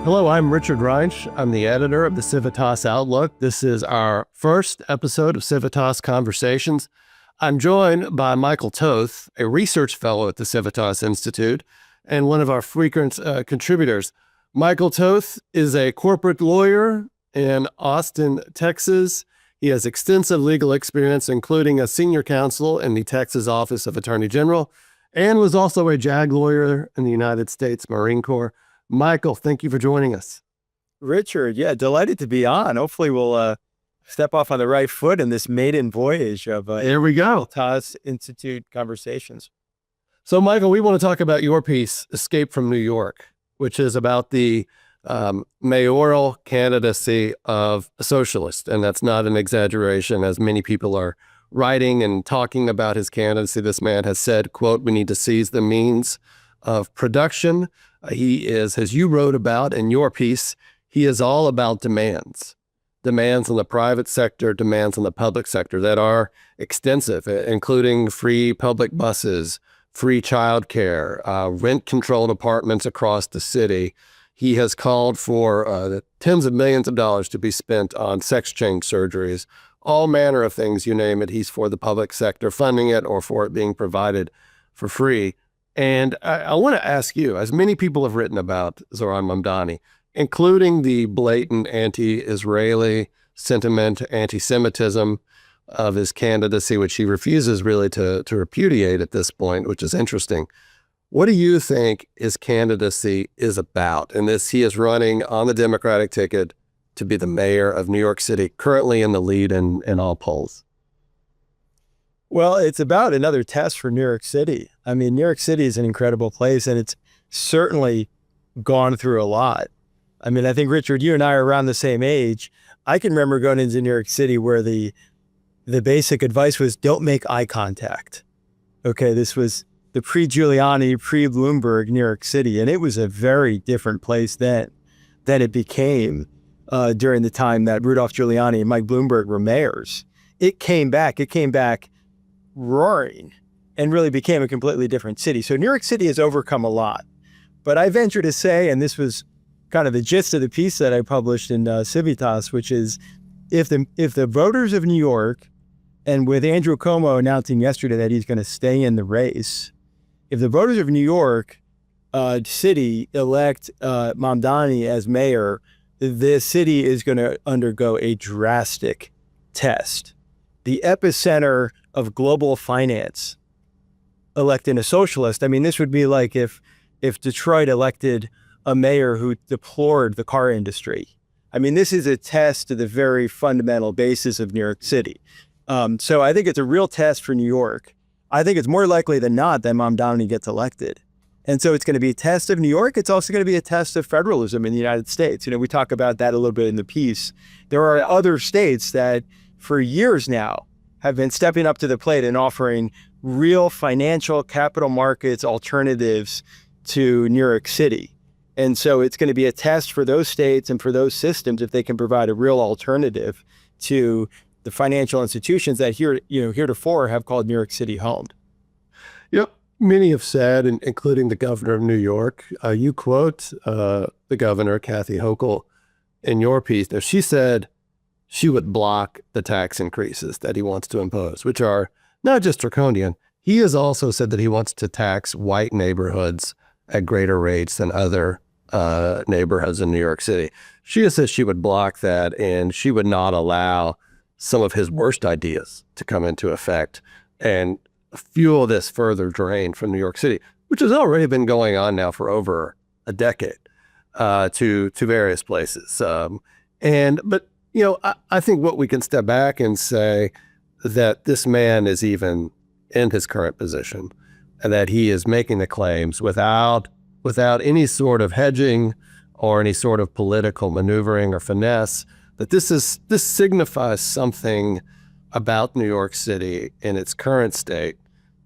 Hello, I'm Richard Reinsch. I'm the editor of the Civitas Outlook. This is our first episode of Civitas Conversations. I'm joined by Michael Toth, a research fellow at the Civitas Institute and one of our frequent contributors. Michael Toth is a corporate lawyer in Austin, Texas. He has extensive legal experience, including a senior counsel in the Texas Office of Attorney General, and was also a JAG lawyer in the United States Marine Corps. Michael, thank you for joining us. Richard, delighted to be on. Hopefully we'll step off on the right foot in this maiden voyage of Here we go. Civitas Institute conversations. So, Michael, we want to talk about your piece, Escape from New York, which is about the mayoral candidacy of a socialist. And that's not an exaggeration, as many people are writing and talking about his candidacy. This man has said, quote, "We need to seize the means of production." He is, as you wrote about in your piece, he is all about demands on the private sector, demands on the public sector that are extensive, including free public buses, free childcare, rent-controlled apartments across the city. He has called for tens of millions of dollars to be spent on sex change surgeries, all manner of things, you name it. He's for the public sector funding it or for it being provided for free. And I want to ask you, as many people have written about Zohran Mamdani, including the blatant anti-Israeli sentiment, anti-Semitism of his candidacy, which he refuses really to repudiate at this point, which is interesting. What do you think his candidacy is about? And this, he is running on the Democratic ticket to be the mayor of New York City, currently in the lead in all polls. Well, it's about another test for New York City. I mean, New York City is an incredible place, and it's certainly gone through a lot. I mean, I think, Richard, you and I are around the same age. I can remember going into New York City where the basic advice was don't make eye contact. Okay, this was the pre-Giuliani, pre-Bloomberg New York City, and it was a very different place then than it became during the time that Rudolph Giuliani and Mike Bloomberg were mayors. It came back roaring and really became a completely different city. So New York City has overcome a lot. But I venture to say, and this was kind of the gist of the piece that I published in Civitas, which is if the voters of New York, and with Andrew Cuomo announcing yesterday that he's going to stay in the race, if the voters of New York City elect Mamdani as mayor, the city is going to undergo a drastic test. The epicenter of global finance electing a socialist. I mean, this would be like if Detroit elected a mayor who deplored the car industry. I mean, this is a test to the very fundamental basis of New York City. So I think it's a real test for New York. I think it's more likely than not that Mamdani gets elected. And so it's going to be a test of New York. It's also going to be a test of federalism in the United States. You know, we talk about that a little bit in the piece. There are other states that for years now have been stepping up to the plate and offering real financial capital markets alternatives to New York City. And so it's going to be a test for those states and for those systems if they can provide a real alternative to the financial institutions that heretofore have called New York City home. Yep. Many have said, including the governor of New York, you quote the governor, Kathy Hochul, in your piece. Now, she said she would block the tax increases that he wants to impose, which are not just draconian. He has also said that he wants to tax white neighborhoods at greater rates than other neighborhoods in New York City. She has said she would block that, and she would not allow some of his worst ideas to come into effect and fuel this further drain from New York City, which has already been going on now for over a decade to various places. But you know, I think what we can step back and say that this man is even in his current position and that he is making the claims without any sort of hedging or any sort of political maneuvering or finesse, that this signifies something about New York City in its current state.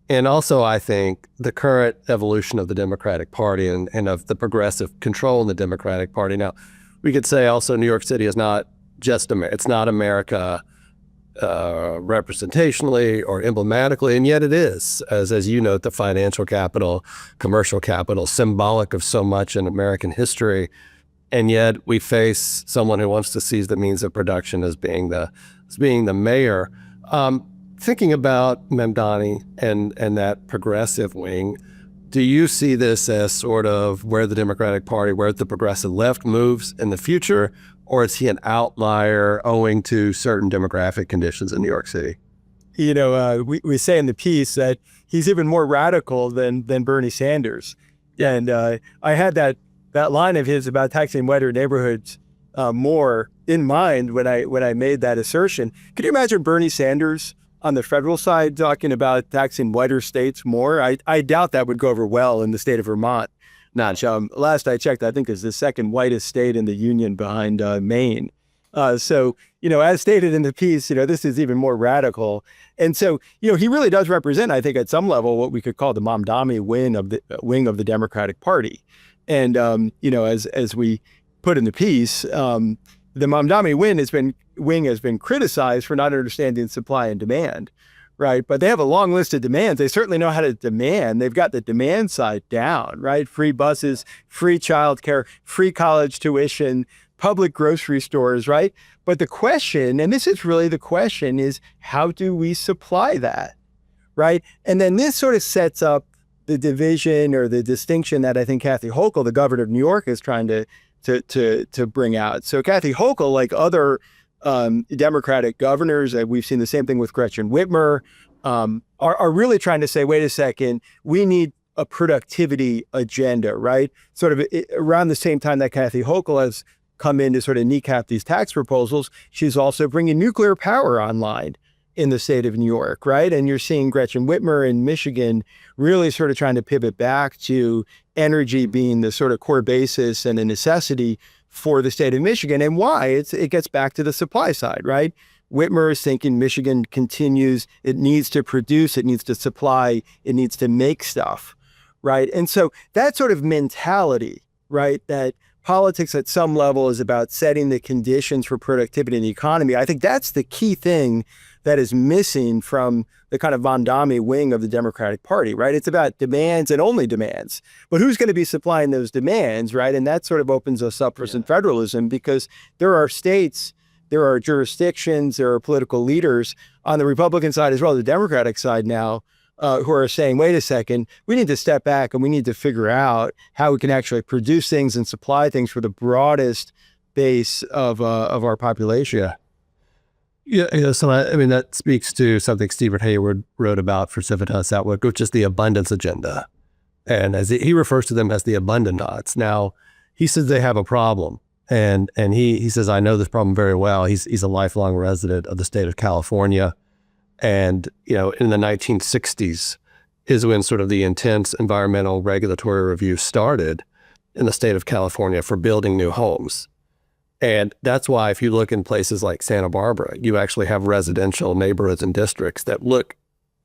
And also, I think, the current evolution of the Democratic Party and of the progressive control in the Democratic Party. Now, we could say also New York City is not just America. It's not America representationally or emblematically, and yet it is, as you note, the financial capital, commercial capital, symbolic of so much in American history. And yet we face someone who wants to seize the means of production as being the mayor. Thinking about Mamdani and that progressive wing, do you see this as sort of where the Democratic Party, where the progressive left moves in the future, or is he an outlier owing to certain demographic conditions in New York City? We say in the piece that he's even more radical than Bernie Sanders. And I had that line of his about taxing whiter neighborhoods more in mind when I made that assertion. Could you imagine Bernie Sanders on the federal side talking about taxing whiter states more? I doubt that would go over well in the state of Vermont. Last I checked, I think it's the second whitest state in the union behind Maine. So, as stated in the piece, this is even more radical. And so, he really does represent, I think, at some level, what we could call the Mamdani wing of the Democratic Party. And, as we put in the piece, the Mamdani wing has been criticized for not understanding supply and demand, right? But they have a long list of demands. They certainly know how to demand. They've got the demand side down, right? Free buses, free childcare, free college tuition, public grocery stores, right? But the question, and this is really the question, is how do we supply that, right? And then this sort of sets up the division or the distinction that I think Kathy Hochul, the governor of New York, is trying to bring out. So Kathy Hochul, like other Democratic governors, we've seen the same thing with Gretchen Whitmer, are really trying to say, wait a second, we need a productivity agenda, right? Sort of around the same time that Kathy Hochul has come in to sort of kneecap these tax proposals, she's also bringing nuclear power online in the state of New York, right? And you're seeing Gretchen Whitmer in Michigan really sort of trying to pivot back to energy being the sort of core basis and a necessity for the state of Michigan. And why? It gets back to the supply side, right? Whitmer is thinking Michigan continues, it needs to produce, it needs to supply, it needs to make stuff, right? And so that sort of mentality, right, that politics at some level is about setting the conditions for productivity in the economy. I think that's the key thing that is missing from the kind of Mamdani wing of the Democratic Party, right? It's about demands and only demands. But who's going to be supplying those demands, right? And that sort of opens us up for some federalism, because there are states, there are jurisdictions, there are political leaders on the Republican side as well, the Democratic side now, who are saying, wait a second, we need to step back and we need to figure out how we can actually produce things and supply things for the broadest base of our population. Yeah. So I mean, that speaks to something Stephen Hayward wrote about for Civitas Outlook, which is the abundance agenda. And as he refers to them as the abundandots. Now, he says they have a problem. And he says, I know this problem very well. He's a lifelong resident of the state of California. And, in the 1960s is when sort of the intense environmental regulatory review started in the state of California for building new homes. And that's why if you look in places like Santa Barbara, you actually have residential neighborhoods and districts that look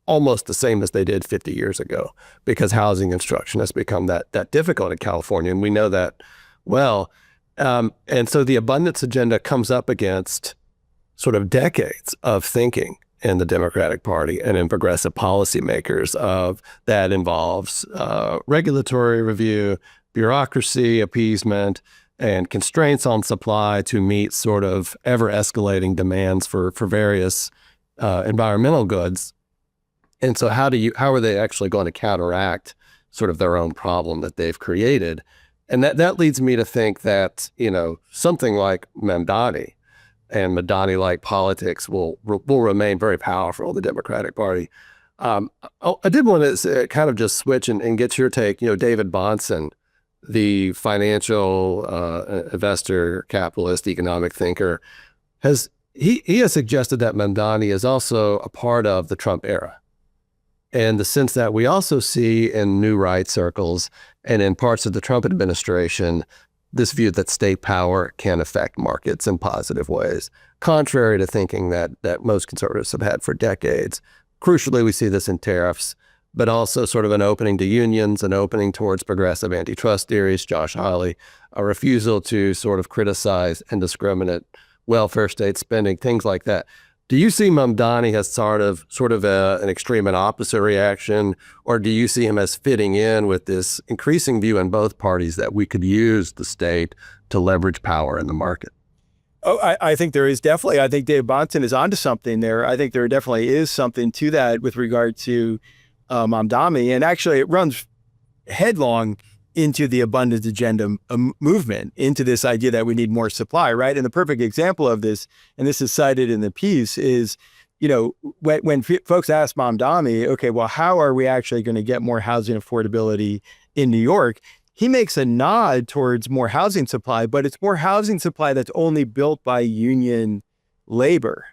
almost the same as they did 50 years ago, because housing construction has become that difficult in California. And we know that well. And so the abundance agenda comes up against sort of decades of thinking in the Democratic Party and in progressive policymakers that involves regulatory review, bureaucracy, appeasement, and constraints on supply to meet sort of ever-escalating demands for various environmental goods. And so how are they actually going to counteract sort of their own problem that they've created? And that leads me to think that, something like Mamdani and Mamdani-like politics will remain very powerful in the Democratic Party. I did want to kind of just switch and get your take. David Bahnsen, the financial investor, capitalist, economic thinker, has suggested that Mamdani is also a part of the Trump era, in the sense that we also see in new right circles and in parts of the Trump administration this view that state power can affect markets in positive ways, contrary to thinking that most conservatives have had for decades. Crucially, we see this in tariffs, but also sort of an opening to unions, an opening towards progressive antitrust theories, Josh Hawley, a refusal to sort of criticize indiscriminate welfare state spending, things like that. Do you see Mamdani as sort of an extreme and opposite reaction, or do you see him as fitting in with this increasing view in both parties that we could use the state to leverage power in the market. Oh, I think there is definitely. I think Dave Bonson is onto something there. I think there definitely is something to that with regard to Mamdani. And actually, it runs headlong into the abundance agenda movement, into this idea that we need more supply, right? And the perfect example of this, and this is cited in the piece, is, when folks ask Mamdani, okay, well, how are we actually going to get more housing affordability in New York? He makes a nod towards more housing supply, but it's more housing supply that's only built by union labor,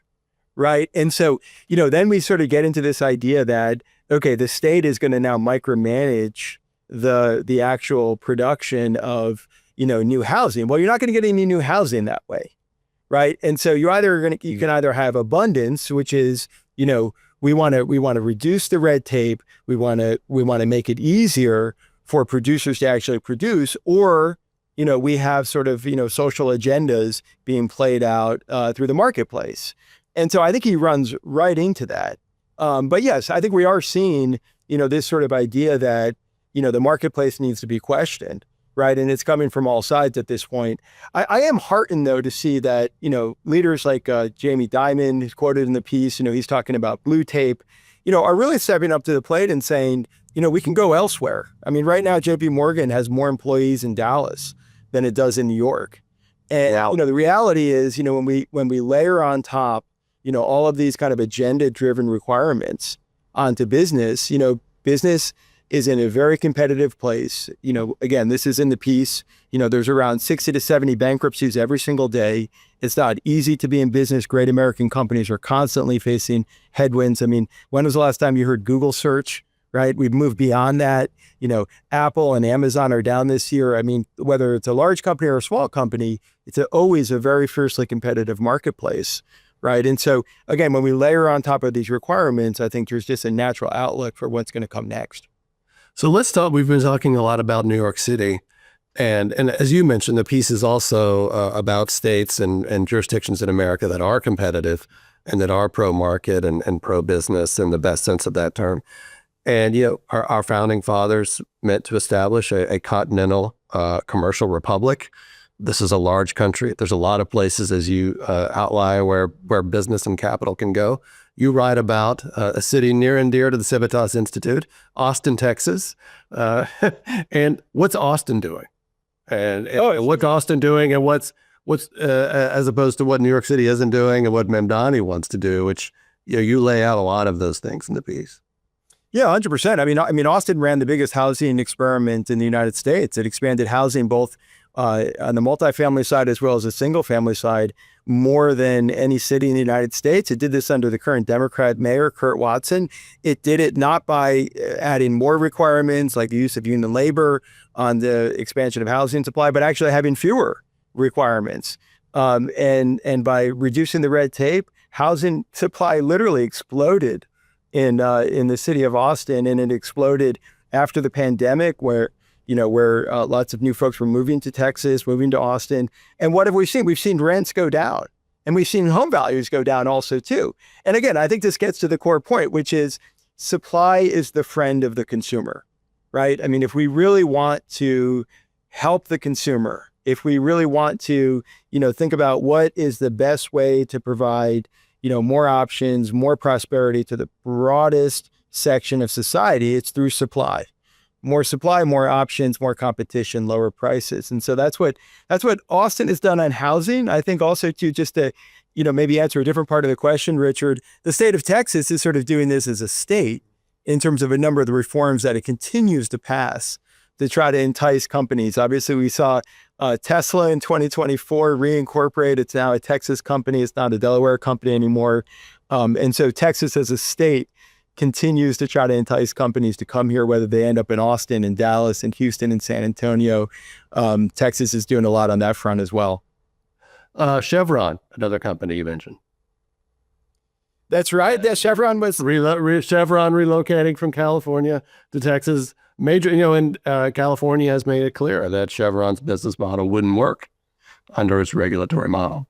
right? And so, then we sort of get into this idea that, okay, the state is going to now micromanage the actual production of, new housing. Well, you're not going to get any new housing that way, right? And so you can either have abundance, which is, we want to reduce the red tape, we want to make it easier for producers to actually produce, or, we have sort of, social agendas being played out through the marketplace. And so I think he runs right into that. But yes, I think we are seeing, this sort of idea that, the marketplace needs to be questioned, right? And it's coming from all sides at this point. I am heartened, though, to see that, leaders like Jamie Dimon, who's quoted in the piece, he's talking about blue tape, are really stepping up to the plate and saying, we can go elsewhere. I mean, right now, JP Morgan has more employees in Dallas than it does in New York. And, the reality is, when we layer on top, all of these kind of agenda-driven requirements onto business, business is in a very competitive place. Again, this is in the piece, there's around 60 to 70 bankruptcies every single day. It's not easy to be in business. Great American companies are constantly facing headwinds. I mean, when was the last time you heard Google search, right? We've moved beyond that. Apple and Amazon are down this year. I mean, whether it's a large company or a small company, it's always a very fiercely competitive marketplace, right? And so, again, when we layer on top of these requirements, I think there's just a natural outlook for what's going to come next. So let's talk, we've been talking a lot about New York City. And as you mentioned, the piece is also about states and jurisdictions in America that are competitive and that are pro-market and pro-business in the best sense of that term. And, our founding fathers meant to establish a continental commercial republic. This is a large country. There's a lot of places, as you outline, where business and capital can go. You write about a city near and dear to the Civitas Institute, Austin, Texas. And what's Austin doing? And what's Austin doing, and what's as opposed to what New York City isn't doing and what Mamdani wants to do, which you lay out a lot of those things in the piece. Yeah, 100%. I mean, Austin ran the biggest housing experiment in the United States. It expanded housing both on the multifamily side as well as the single family side more than any city in the United States. It did this under the current Democrat mayor, Kurt Watson. It did it not by adding more requirements like the use of union labor on the expansion of housing supply, but actually having fewer requirements. And by reducing the red tape, housing supply literally exploded in the city of Austin, and it exploded after the pandemic, where lots of new folks were moving to Texas, moving to Austin. And what have we seen? We've seen rents go down, and we've seen home values go down also too. And again, I think this gets to the core point, which is supply is the friend of the consumer, right? I mean, if we really want to help the consumer, if we really want to, think about what is the best way to provide, more options, more prosperity to the broadest section of society, it's through supply. More supply, more options, more competition, lower prices. And so that's what Austin has done on housing. I think also too, just to, maybe answer a different part of the question, Richard, the state of Texas is sort of doing this as a state in terms of a number of the reforms that it continues to pass to try to entice companies. Obviously, we saw Tesla in 2024 reincorporate. It's now a Texas company. It's not a Delaware company anymore. And so Texas as a state continues to try to entice companies to come here, whether they end up in Austin and Dallas and Houston and San Antonio. Texas is doing a lot on that front as well. Chevron, another company you mentioned. That's right. Yeah, Chevron was Chevron relocating from California to Texas. Major, and California has made it clear that Chevron's business model wouldn't work under its regulatory model.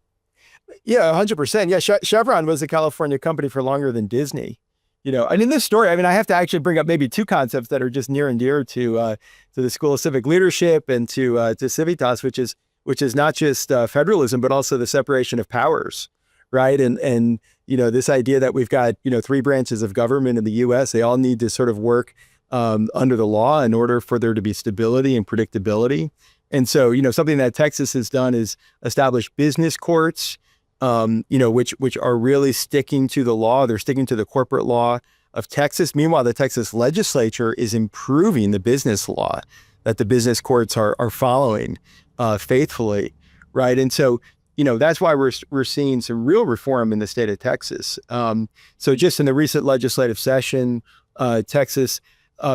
Yeah, 100%. Yeah, Chevron was a California company for longer than Disney. And in this story, I have to actually bring up maybe two concepts that are just near and dear to the School of Civic Leadership and to Civitas, which is which is not just federalism, but also the separation of powers, right? And this idea that we've got, 3 branches of government in the U.S., they all need to sort of work under the law in order for there to be stability and predictability. And so, something that Texas has done is establish business courts, which are really sticking to the law. They're sticking to the corporate law of Texas. Meanwhile, the Texas legislature is improving the business law that the business courts are following faithfully, right? And so, that's why we're seeing some real reform in the state of Texas. So just in the recent legislative session, Texas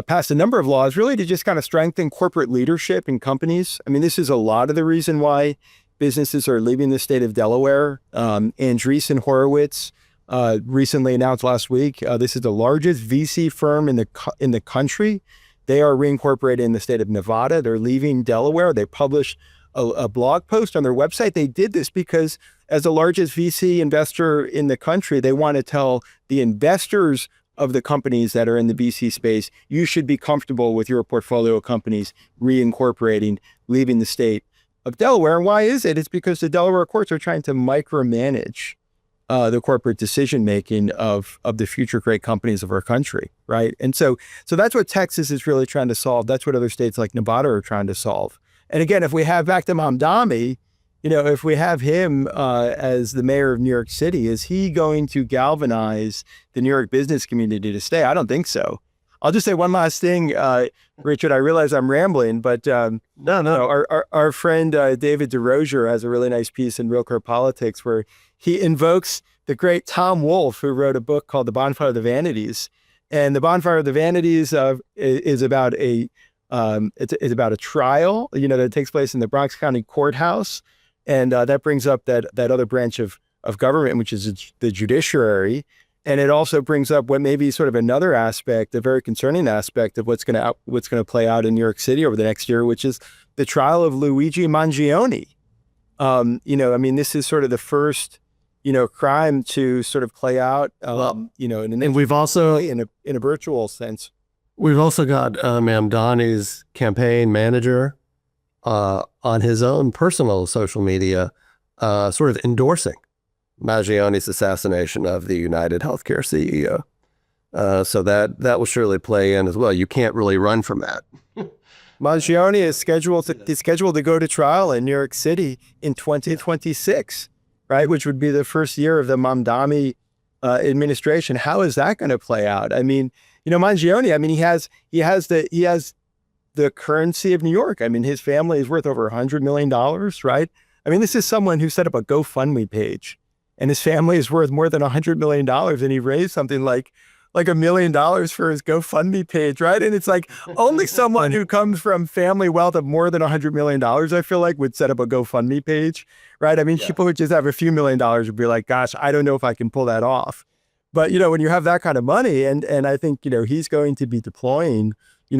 passed a number of laws really to just kind of strengthen corporate leadership in companies. I mean, this is a lot of the reason why businesses are leaving the state of Delaware. Andreessen Horowitz recently announced last week, this is the largest VC firm in the country. They are reincorporated in the state of Nevada. They're leaving Delaware. They published a blog post on their website. They did this because as the largest VC investor in the country, they want to tell the investors of the companies that are in the VC space, you should be comfortable with your portfolio companies reincorporating, leaving the state of Delaware. And why is it? It's because the Delaware courts are trying to micromanage the corporate decision-making of the future great companies of our country, right? And so that's what Texas is really trying to solve. That's what other states like Nevada are trying to solve. And again, if we have back to Mamdani, if we have him as the mayor of New York City, is he going to galvanize the New York business community to stay? I don't think so. I'll just say one last thing, Richard. I realize I'm rambling, but No. Our friend David DeRosier has a really nice piece in Real Clear Politics where he invokes the great Tom Wolfe, who wrote a book called The Bonfire of the Vanities. And The Bonfire of the Vanities is about it's about a trial, that takes place in the Bronx County Courthouse. And that brings up that other branch of government, which is the judiciary. And it also brings up what may be sort of another aspect, a very concerning aspect of what's going to play out in New York City over the next year, which is the trial of Luigi Mangione. This is sort of the first, crime to sort of play out, and we've also, in a virtual sense. We've also got Mamdani's campaign manager on his own personal social media, sort of endorsing Mangione's assassination of the United Healthcare CEO. So that will surely play in as well. You can't really run from that. Mangione is scheduled to go to trial in New York City in 2026, right? Which would be the first year of the Mamdani administration. How is that going to play out? I mean, Mangione, he has the currency of New York. I mean, his family is worth over $100 million, right? I mean, this is someone who set up a GoFundMe page, and his family is worth more than $100 million, and he raised something like $1 million for his GoFundMe page, right? And it's like only someone who comes from family wealth of more than $100 million, I feel like, would set up a GoFundMe page, right? I mean, people who just have a few $1 million would be like, gosh, I don't know if I can pull that off. But, when you have that kind of money, and I think, he's going to be deploying,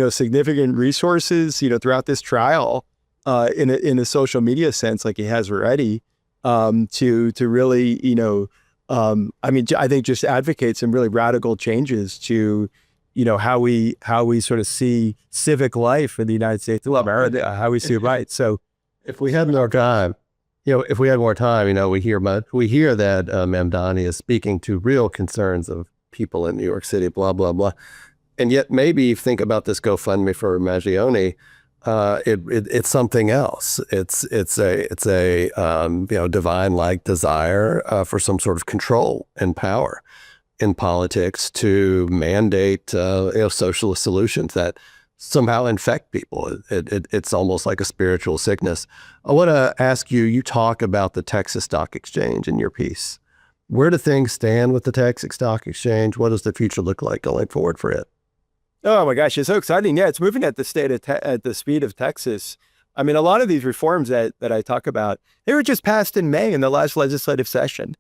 significant resources, throughout this trial in a social media sense, like he has already, to really, I think just advocate some really radical changes to, how we sort of see civic life in the United States of America, how we see it, right? So if we had more time, we hear that Mamdani is speaking to real concerns of people in New York City, blah, blah, blah. And yet maybe think about this GoFundMe for Mangione. It's something else. It's a divine-like desire for some sort of control and power in politics to mandate socialist solutions that somehow infect people. It's almost like a spiritual sickness. I want to ask you. You talk about the Texas Stock Exchange in your piece. Where do things stand with the Texas Stock Exchange? What does the future look like going forward for it? Oh my gosh, it's so exciting. Yeah, it's moving at the speed of Texas. I mean, a lot of these reforms that I talk about, they were just passed in May in the last legislative session.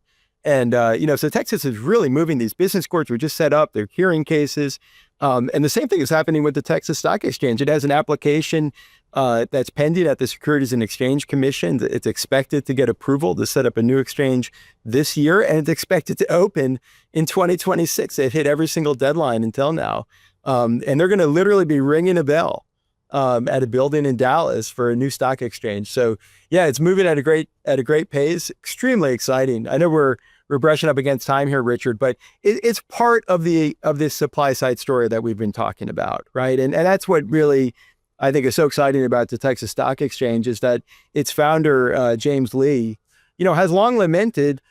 And, so Texas is really moving. These business courts were just set up. They're hearing cases. And the same thing is happening with the Texas Stock Exchange. It has an application that's pending at the Securities and Exchange Commission. It's expected to get approval to set up a new exchange this year, and it's expected to open in 2026. It hit every single deadline until now. And they're going to literally be ringing a bell at a building in Dallas for a new stock exchange. So yeah, it's moving at a great pace. Extremely exciting. I know we're brushing up against time here, Richard, but it's part of this supply side story that we've been talking about, right? And that's what really I think is so exciting about the Texas Stock Exchange is that its founder, James Lee, has long lamented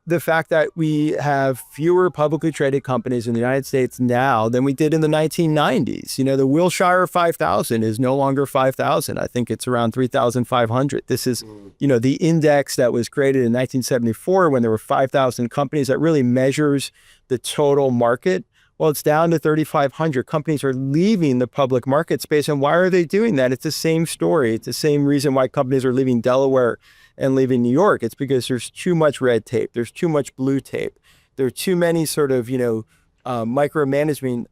the fact that we have fewer publicly traded companies in the United States now than we did in the 1990s. The Wilshire 5000 is no longer 5,000. I think it's around 3,500. This is, the index that was created in 1974 when there were 5,000 companies that really measures the total market. Well, it's down to 3,500. Companies are leaving the public market space. And why are they doing that? It's the same story. It's the same reason why companies are leaving Delaware and leaving New York. It's because there's too much red tape. There's too much blue tape. There are too many sort of, micromanagement.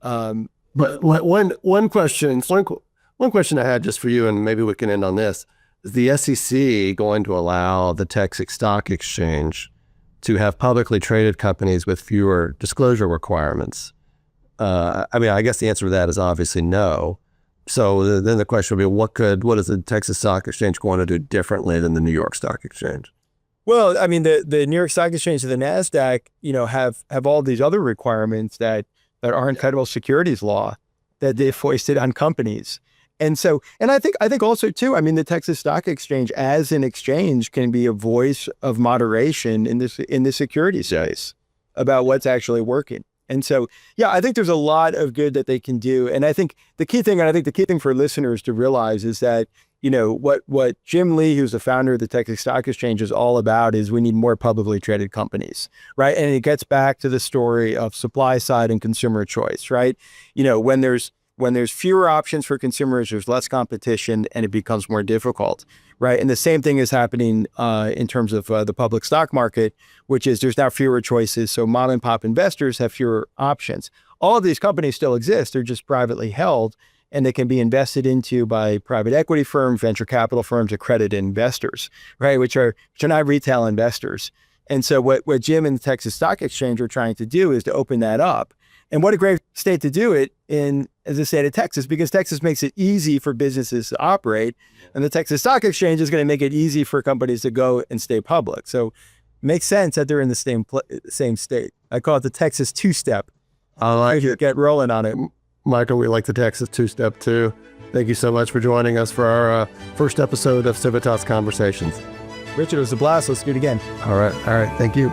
But one question I had just for you, and maybe we can end on this, is the SEC going to allow the Texas Stock Exchange to have publicly traded companies with fewer disclosure requirements? I guess the answer to that is obviously no. So then the question would be, what is the Texas Stock Exchange going to do differently than the New York Stock Exchange? Well, the New York Stock Exchange and the NASDAQ, have all these other requirements that aren't federal securities law that they've foisted on companies. And so, and I think also too, the Texas Stock Exchange as an exchange can be a voice of moderation in the securities space about what's actually working. And so, yeah, I think there's a lot of good that they can do. And I think the key thing for listeners to realize is that, what Jim Lee, who's the founder of the Texas Stock Exchange, is all about is we need more publicly traded companies, right? And it gets back to the story of supply side and consumer choice, right? When there's fewer options for consumers, there's less competition and it becomes more difficult, right? And the same thing is happening in terms of the public stock market, which is there's now fewer choices. So mom and pop investors have fewer options. All of these companies still exist. They're just privately held and they can be invested into by private equity firms, venture capital firms, accredited investors, right? Which are not retail investors. And so what Jim and the Texas Stock Exchange are trying to do is to open that up. And what a great state to do it in as the state of Texas, because Texas makes it easy for businesses to operate. And the Texas Stock Exchange is going to make it easy for companies to go and stay public. So it makes sense that they're in the same state. I call it the Texas two-step. I like it. Get rolling on it. Michael, we like the Texas two-step too. Thank you so much for joining us for our first episode of Civitas Conversations. Richard, it was a blast. Let's do it again. All right. Thank you.